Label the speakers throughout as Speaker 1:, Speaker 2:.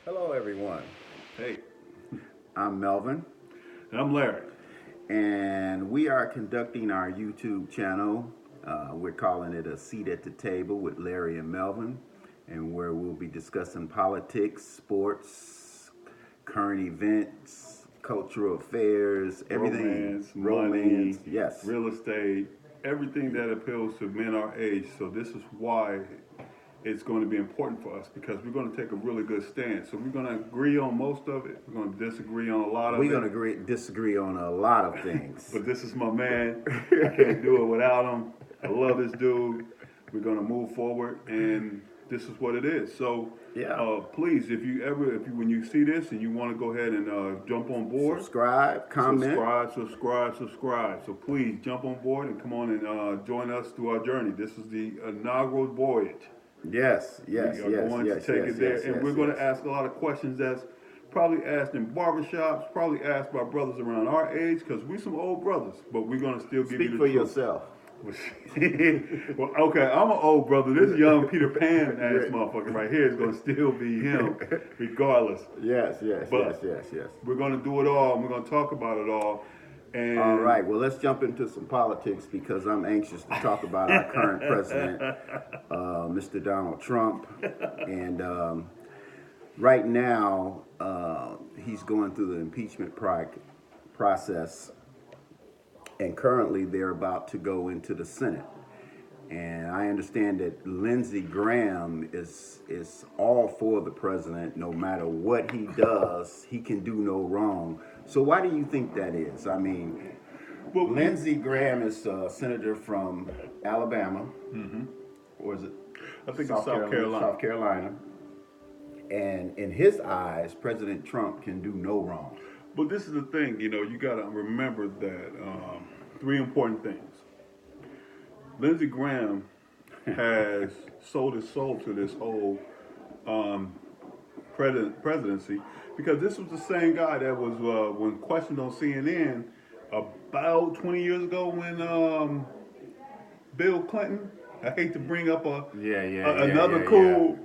Speaker 1: Hello, everyone.
Speaker 2: Hey,
Speaker 1: I'm Melvin,
Speaker 2: and I'm Larry.
Speaker 1: and we are conducting our YouTube channel. We're calling it A Seat at the Table with Larry and Melvin, and where we'll be discussing politics, sports, current events, cultural affairs, everything,
Speaker 2: Romance,
Speaker 1: romance.
Speaker 2: money,
Speaker 1: Yes,
Speaker 2: real estate, everything that appeals to men our age. So this is why it's going to be important for us because we're going to take a really good stand. So we're going to agree on most of it. We're going to disagree on a lot of
Speaker 1: we're
Speaker 2: it.
Speaker 1: gonna disagree on a lot of things.
Speaker 2: But this is my man. I can't do it without him. I love this dude. We're going to move forward, and this is what it is. So
Speaker 1: Yeah.
Speaker 2: please, when you see this and you want to go ahead and jump on board,
Speaker 1: Subscribe, comment.
Speaker 2: subscribe. So please jump on board and come on and join us through our journey. This is the inaugural voyage.
Speaker 1: Yes,
Speaker 2: We
Speaker 1: yes,
Speaker 2: are
Speaker 1: yes,
Speaker 2: going to
Speaker 1: yes,
Speaker 2: take
Speaker 1: yes,
Speaker 2: it there,
Speaker 1: yes,
Speaker 2: and
Speaker 1: yes,
Speaker 2: we're going
Speaker 1: yes.
Speaker 2: to ask a lot of questions that's probably asked in barbershops, probably asked by brothers around our age, because we some old brothers, but we're going to still give
Speaker 1: Speak
Speaker 2: you
Speaker 1: for
Speaker 2: the truth.
Speaker 1: yourself.
Speaker 2: Well, okay, I'm an old brother. This young Peter Pan ass
Speaker 1: Yeah.
Speaker 2: motherfucker right here is going to still be him, regardless.
Speaker 1: Yes, yes, yes,
Speaker 2: But
Speaker 1: yes, yes.
Speaker 2: we're going to do it all, and we're going to talk about it all.
Speaker 1: All
Speaker 2: And
Speaker 1: right, well, let's jump into some politics because I'm anxious to talk about our current president, Mr. Donald Trump. And right now, he's going through the impeachment process, and currently they're about to go into the Senate. And I understand that Lindsey Graham is all for the president. No matter what he does, he can do no wrong. So why do you think that is? I mean,
Speaker 2: well,
Speaker 1: Lindsey Graham is a senator from Alabama, or is it
Speaker 2: I think it's South Carolina.
Speaker 1: South Carolina. And in his eyes, President Trump can do no wrong.
Speaker 2: But this is the thing, you got to remember that three important things. Lindsey Graham has sold his soul to this whole um, presidency because this was the same guy that was when questioned on CNN about 20 years ago when Bill Clinton. I hate to bring up another cool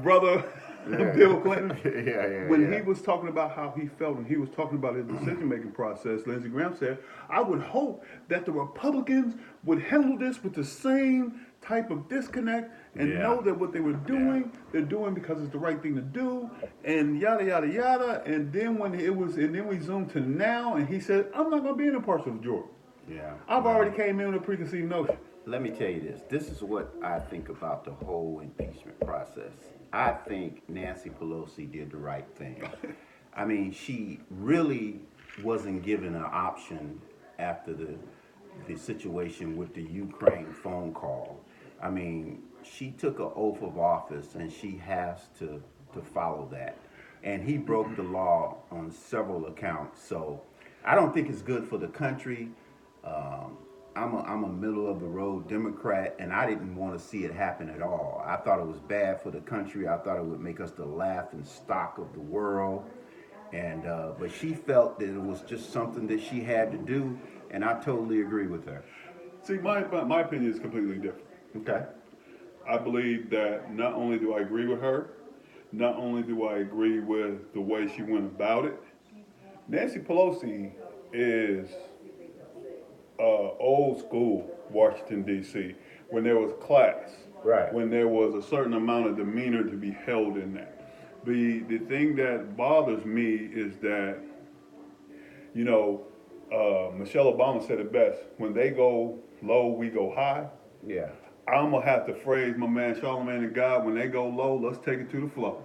Speaker 2: brother, Bill Clinton. When he was talking about how he felt and he was talking about his decision making process, Lindsey Graham said, I would hope that the Republicans would handle this with the same type of disconnect and know that what they were doing, they're doing because it's the right thing to do, and yada yada yada. And then and then we zoomed to now, and he said, I'm not gonna be an impartial to Jordan.
Speaker 1: Yeah.
Speaker 2: I've already came in with a preconceived notion.
Speaker 1: Let me tell you this. This is what I think about the whole impeachment process. I think Nancy Pelosi did the right thing. I mean, she really wasn't given an option after the situation with the Ukraine phone call. I mean, she took an oath of office and she has to follow that. And he broke the law on several accounts. So I don't think it's good for the country. Um, I'm a middle of the road Democrat, and I didn't want to see it happen at all. I thought it was bad for the country. I thought it would make us the laughing stock of the world. And but she felt that it was just something that she had to do, and I totally agree with her.
Speaker 2: See, my opinion is completely different.
Speaker 1: Okay.
Speaker 2: I believe that not only do I agree with her, not only do I agree with the way she went about it, Nancy Pelosi is old school Washington, D.C., when there was class,
Speaker 1: Right.
Speaker 2: when there was a certain amount of demeanor to be held in that. The thing that bothers me is that, you know, Michelle Obama said it best when they go low, we go high.
Speaker 1: Yeah.
Speaker 2: I'm gonna have to phrase my man Charlamagne and God when they go low, let's take it to the floor.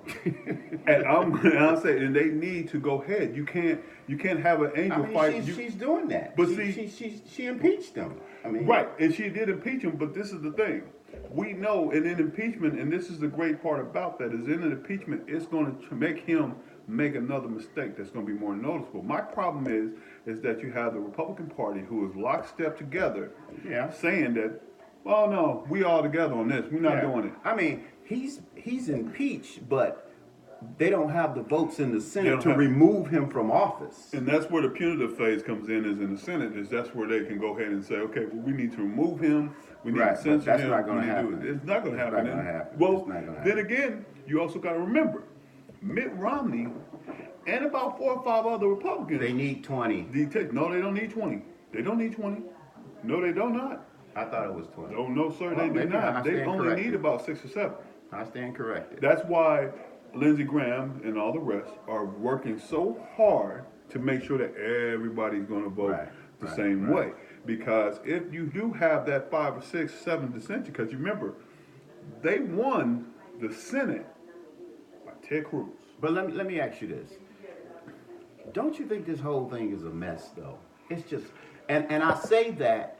Speaker 2: And I'm saying, and they need to go ahead. You can't have an
Speaker 1: I
Speaker 2: angel
Speaker 1: mean,
Speaker 2: fight.
Speaker 1: she's doing that.
Speaker 2: But
Speaker 1: She impeached him. I mean,
Speaker 2: right, and she did impeach him. But this is the thing: we know, and in impeachment, and this is the great part about that, is in an impeachment, it's going to make him make another mistake that's going to be more noticeable. My problem is that you have the Republican Party who is lockstep together,
Speaker 1: Yeah.
Speaker 2: saying that, oh no, we all together on this. We're not
Speaker 1: Yeah.
Speaker 2: doing it.
Speaker 1: I mean, he's impeached, but they don't have the votes in the
Speaker 2: They
Speaker 1: Senate
Speaker 2: don't
Speaker 1: to
Speaker 2: have-
Speaker 1: remove him from office.
Speaker 2: And that's where the punitive phase comes in, is in the Senate. Is that's where they can go ahead and say, okay, well, we need to remove him. We need
Speaker 1: Right,
Speaker 2: to
Speaker 1: but
Speaker 2: censor
Speaker 1: that's
Speaker 2: him.
Speaker 1: not gonna
Speaker 2: we need to do
Speaker 1: happen.
Speaker 2: it. It's not going to
Speaker 1: It's
Speaker 2: happen.
Speaker 1: not gonna happen.
Speaker 2: Well,
Speaker 1: It's not gonna
Speaker 2: then
Speaker 1: happen.
Speaker 2: again, you also got to remember, Mitt Romney, and about 4 or 5 other Republicans.
Speaker 1: They need 20.
Speaker 2: No, they don't need 20. They don't need 20. No, they do not.
Speaker 1: I thought it was 20.
Speaker 2: Oh, no, sir, they do not. They only need about 6 or 7.
Speaker 1: I stand corrected.
Speaker 2: That's why Lindsey Graham and all the rest are working so hard to make sure that everybody's going to vote the same way. Because if you do have that 5 or 6, 7 dissension, because you remember, they won the Senate by Ted Cruz.
Speaker 1: But let me ask you this. Don't you think this whole thing is a mess, though? It's just, and I say that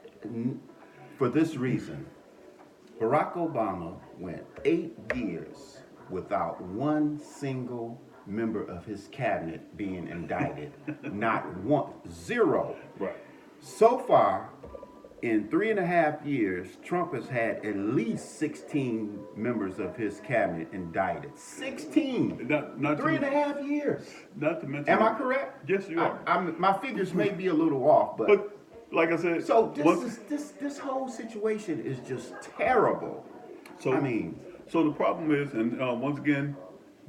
Speaker 1: for this reason. Barack Obama went 8 years without one single member of his cabinet being indicted. Not one. Zero.
Speaker 2: Right.
Speaker 1: So far, in 3.5 years, Trump has had at least 16 members of his cabinet indicted. 16.
Speaker 2: Not
Speaker 1: 3.5 years.
Speaker 2: Not to mention.
Speaker 1: Am I correct?
Speaker 2: Yes, you are.
Speaker 1: My figures may be a little off,
Speaker 2: but like I said,
Speaker 1: so this whole situation is just terrible.
Speaker 2: So
Speaker 1: I mean,
Speaker 2: so the problem is, and once again,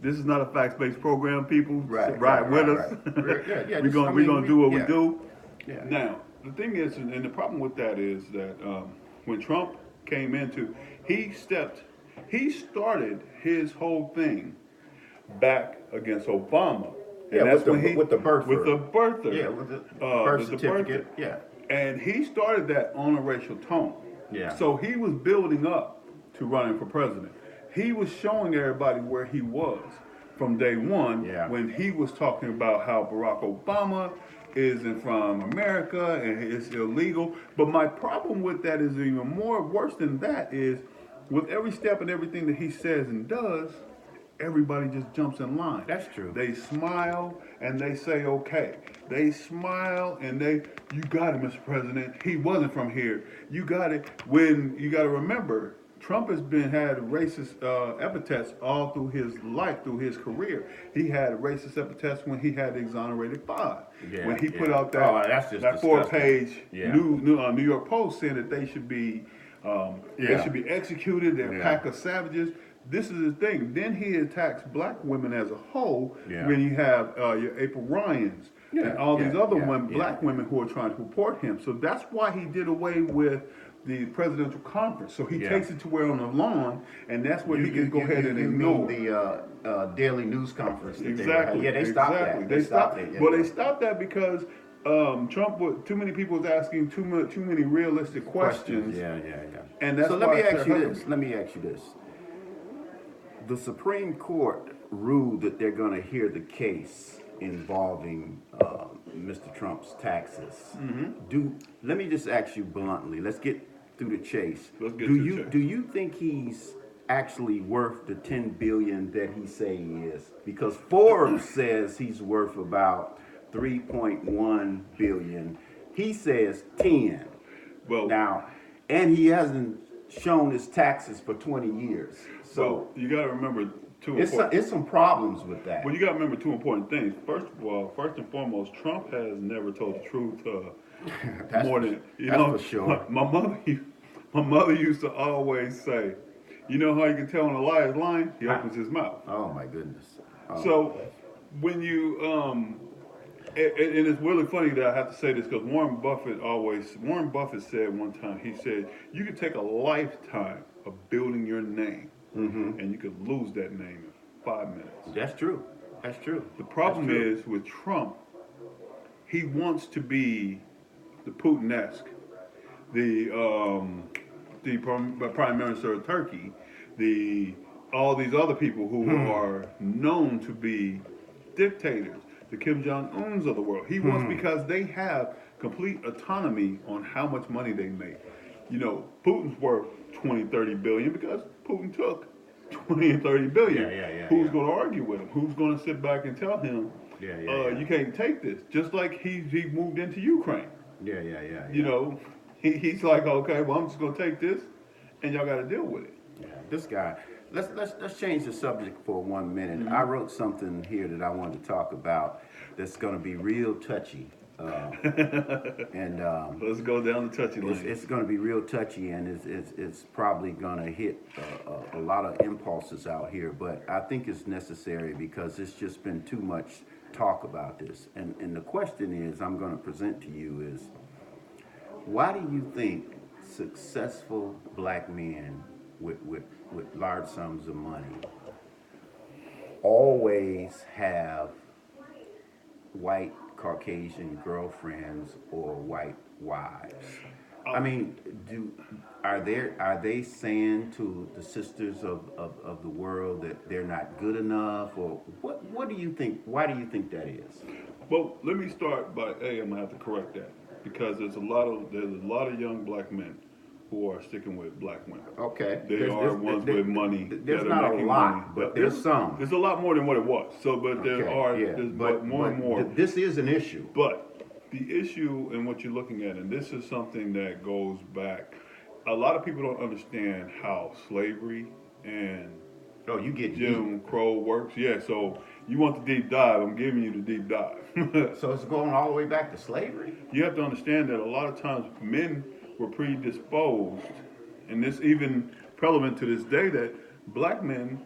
Speaker 2: this is not a facts-based program. People,
Speaker 1: right
Speaker 2: with us.
Speaker 1: Yeah,
Speaker 2: we're gonna do what we do.
Speaker 1: Yeah.
Speaker 2: Now, the thing is, and the problem with that is that when Trump came into, he started his whole thing back against Obama.
Speaker 1: And that's with the birther.
Speaker 2: With the birther.
Speaker 1: Yeah, with the birth certificate. Yeah.
Speaker 2: And he started that on a racial tone.
Speaker 1: Yeah.
Speaker 2: So he was building up to running for president. He was showing everybody where he was from day one when he was talking about how Barack Obama isn't from America and it's illegal. But my problem with that is even more worse than that is with every step and everything that he says and does, everybody just jumps in line.
Speaker 1: That's true.
Speaker 2: They smile and they say, okay. They smile and you got it, Mr. President. He wasn't from here. You got it. When you got to remember, Trump has had racist epithets all through his life, through his career. He had racist epithets when he had the exonerated 5.
Speaker 1: Yeah,
Speaker 2: when he put out that 4-page New York Post saying that they should be executed. They're a pack of savages. This is the thing. Then he attacks black women as a whole. When you have your April Ryans and all these other black women who are trying to support him. So that's why he did away with the presidential conference. So he takes it to where on the lawn, and that's where he can go ahead and ignore
Speaker 1: the daily news conference.
Speaker 2: Exactly.
Speaker 1: They stopped that.
Speaker 2: They stopped it. Well, they stopped that because Trump, too many people was asking too many realistic questions.
Speaker 1: Yeah.
Speaker 2: And that's
Speaker 1: so let me ask you this. The Supreme Court ruled that they're going to hear the case involving Mr. Trump's taxes. Mm-hmm. Let me just ask you bluntly. Let's get through the chase. Do you think he's actually worth the $10 billion that he say he is? Because Forbes says he's worth about $3.1 billion. He says 10.
Speaker 2: Well,
Speaker 1: now, and he hasn't shown his taxes for 20 years. So
Speaker 2: you got to remember
Speaker 1: it's some problems with that.
Speaker 2: Well, you got to remember 2 important things. First and foremost, Trump has never told the truth more than
Speaker 1: for sure.
Speaker 2: My mother used to always say, you know how you can tell when a liar is lying? He opens his mouth.
Speaker 1: Oh my goodness. Oh.
Speaker 2: So when you and it's really funny that I have to say this because Warren Buffett said one time, he said, you could take a lifetime of building your name and you could lose that name in 5 minutes.
Speaker 1: That's true.
Speaker 2: The problem is with Trump, he wants to be the Putin-esque, the Prime Minister of Turkey, all these other people who are known to be dictators, the Kim Jong-uns of the world. He wants because they have complete autonomy on how much money they make. You know, Putin's worth 20, 30 billion because Putin took 20 and 30 billion. Who's going to argue with him? Who's going to sit back and tell him, you can't take this? Just like he moved into Ukraine. You know, he's like, okay, well, I'm just going to take this, and y'all got to deal with it.
Speaker 1: Yeah, this guy. Let's change the subject for 1 minute. I wrote something here that I wanted to talk about that's going to be real touchy. And
Speaker 2: let's go down the touchy lane.
Speaker 1: It's going to be real touchy, and it's probably going to hit a lot of impulses out here. But I think it's necessary because it's just been too much talk about this. And the question is, I'm going to present to you is, why do you think successful black men with large sums of money always have white Caucasian girlfriends or white wives? I mean, are they saying to the sisters of the world that they're not good enough, or what do you think? Why do you think that is?
Speaker 2: Well, let me start by I'm gonna have to correct that because there's a lot of young black men who are sticking with black women.
Speaker 1: Okay.
Speaker 2: They are ones with money.
Speaker 1: There's not a lot, but there's some.
Speaker 2: There's a lot more than what it was. So, but there are,
Speaker 1: but
Speaker 2: more and more.
Speaker 1: This is an issue.
Speaker 2: But the issue and what you're looking at, and this is something that goes back, a lot of people don't understand how slavery and
Speaker 1: you get
Speaker 2: Jim Crow works. Yeah, so you want the deep dive, I'm giving you the deep dive.
Speaker 1: So it's going all the way back to slavery?
Speaker 2: You have to understand that a lot of times men were predisposed, and this even prevalent to this day, that black men,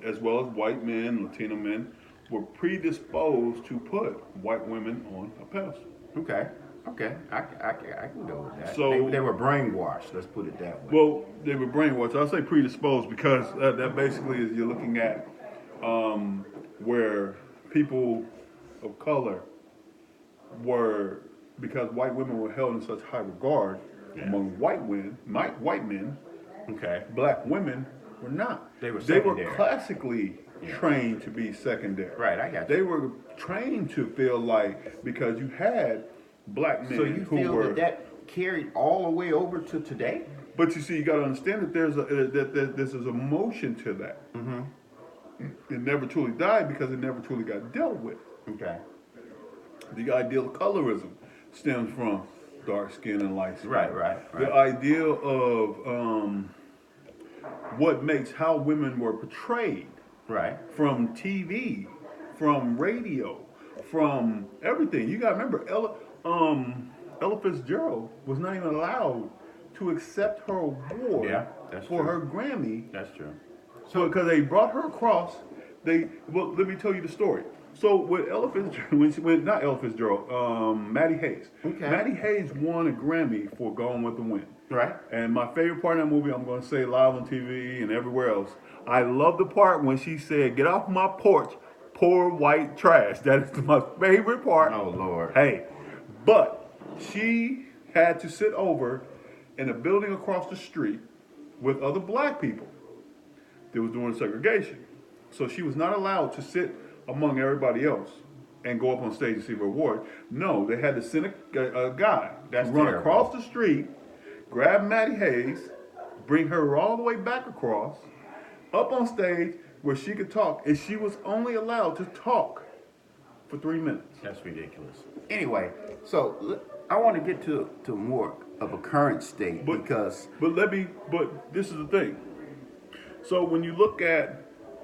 Speaker 2: as well as white men, Latino men, were predisposed to put white women on a pedestal.
Speaker 1: Okay, I can go with that.
Speaker 2: So
Speaker 1: they were brainwashed. Let's put it that way.
Speaker 2: Well, they were brainwashed. I'll say predisposed because that basically is you're looking at where people of color were, because white women were held in such high regard among white men.
Speaker 1: Okay.
Speaker 2: Black women were not.
Speaker 1: They were
Speaker 2: classically trained to be secondary.
Speaker 1: Right, I got you.
Speaker 2: They were trained to feel like, because you had black men
Speaker 1: so you
Speaker 2: who
Speaker 1: feel
Speaker 2: were
Speaker 1: that carried all the way over to today?
Speaker 2: But you see, you got to understand that there's a motion to that. Mm-hmm. It never truly died because it never truly got dealt with.
Speaker 1: Okay.
Speaker 2: The ideal of colorism stems from dark skin and light skin.
Speaker 1: Right.
Speaker 2: The idea of what makes how women were portrayed.
Speaker 1: Right.
Speaker 2: From TV, from radio, from everything. You got to remember, Ella Fitzgerald was not even allowed to accept her award for her Grammy.
Speaker 1: That's true.
Speaker 2: So because they brought her across, let me tell you the story. So with Ella Fitzgerald, not Ella Fitzgerald, Maddie Hayes.
Speaker 1: Okay.
Speaker 2: Maddie Hayes won a Grammy for Gone with the Wind.
Speaker 1: Right.
Speaker 2: And my favorite part of that movie, I'm going to say live on TV and everywhere else, I love the part when she said, "Get off my porch, poor white trash." That is my favorite part.
Speaker 1: Oh, Lord.
Speaker 2: Hey, but she had to sit over in a building across the street with other black people that was doing segregation. So she was not allowed to sit among everybody else and go up on stage and receive her award. No, they had to send a guy to run across the street, grab Maddie Hayes, bring her all the way back across, up on stage where she could talk, and she was only allowed to talk for 3 minutes.
Speaker 1: That's ridiculous. Anyway, so I want to get to more of a current state because...
Speaker 2: But this is the thing. So when you look at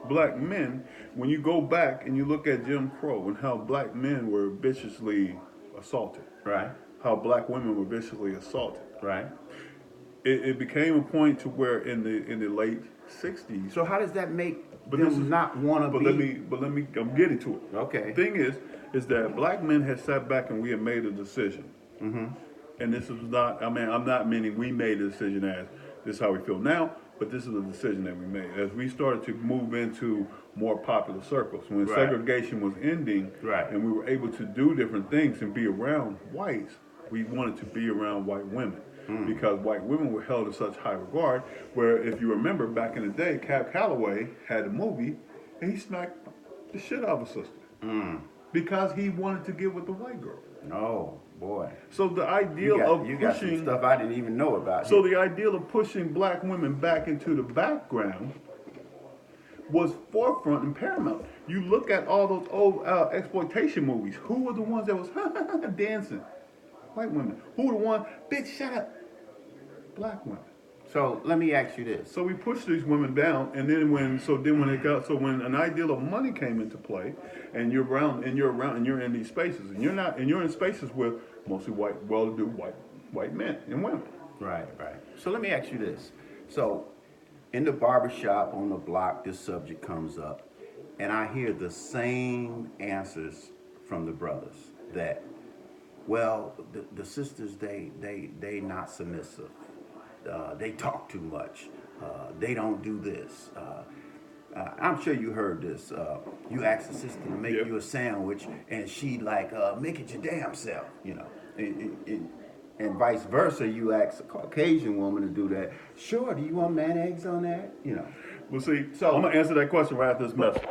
Speaker 2: black men, when you go back and you look at Jim Crow and how black men were viciously assaulted.
Speaker 1: Right.
Speaker 2: How black women were viciously assaulted.
Speaker 1: Right.
Speaker 2: It became a point to where in the late 60s.
Speaker 1: So how does that make them not want to be?
Speaker 2: But let me, I'm getting to it.
Speaker 1: Okay.
Speaker 2: The thing is that black men had sat back and we had made a decision. Mm-hmm. And this is not, I'm not meaning we made a decision as this is how we feel now, but this is a decision that we made. As we started to move into more popular circles, when segregation was ending, and we were able to do different things and be around whites, we wanted to be around white women. Because white women were held in such high regard, where if you remember back in the day, Cab Calloway had a movie and he smacked the shit out of a sister. Because he wanted to get with the white girl.
Speaker 1: Oh, boy.
Speaker 2: So the ideal of pushing...
Speaker 1: You got some stuff I didn't even know about.
Speaker 2: So the ideal of pushing black women back into the background was forefront and paramount. You look at all those old exploitation movies. Who were the ones that was dancing? White women. Who were the ones? Bitch, shut up. Black women.
Speaker 1: So let me ask you this.
Speaker 2: So we pushed these women down, and then when an ideal of money came into play, and you're in these spaces, and you're in spaces with mostly white, well-to-do white men and women.
Speaker 1: Right. So let me ask you this. So in the barbershop on the block, this subject comes up, and I hear the same answers from the brothers that, well, the sisters, they not submissive. They talk too much. They don't do this. I'm sure you heard this. You ask the sister to make you a sandwich, and she like, make it your damn self, you know. And vice versa, you ask a Caucasian woman to do that. Sure, do you want mayonnaise on that? You know.
Speaker 2: Well, see, so I'm gonna answer that question right after this message.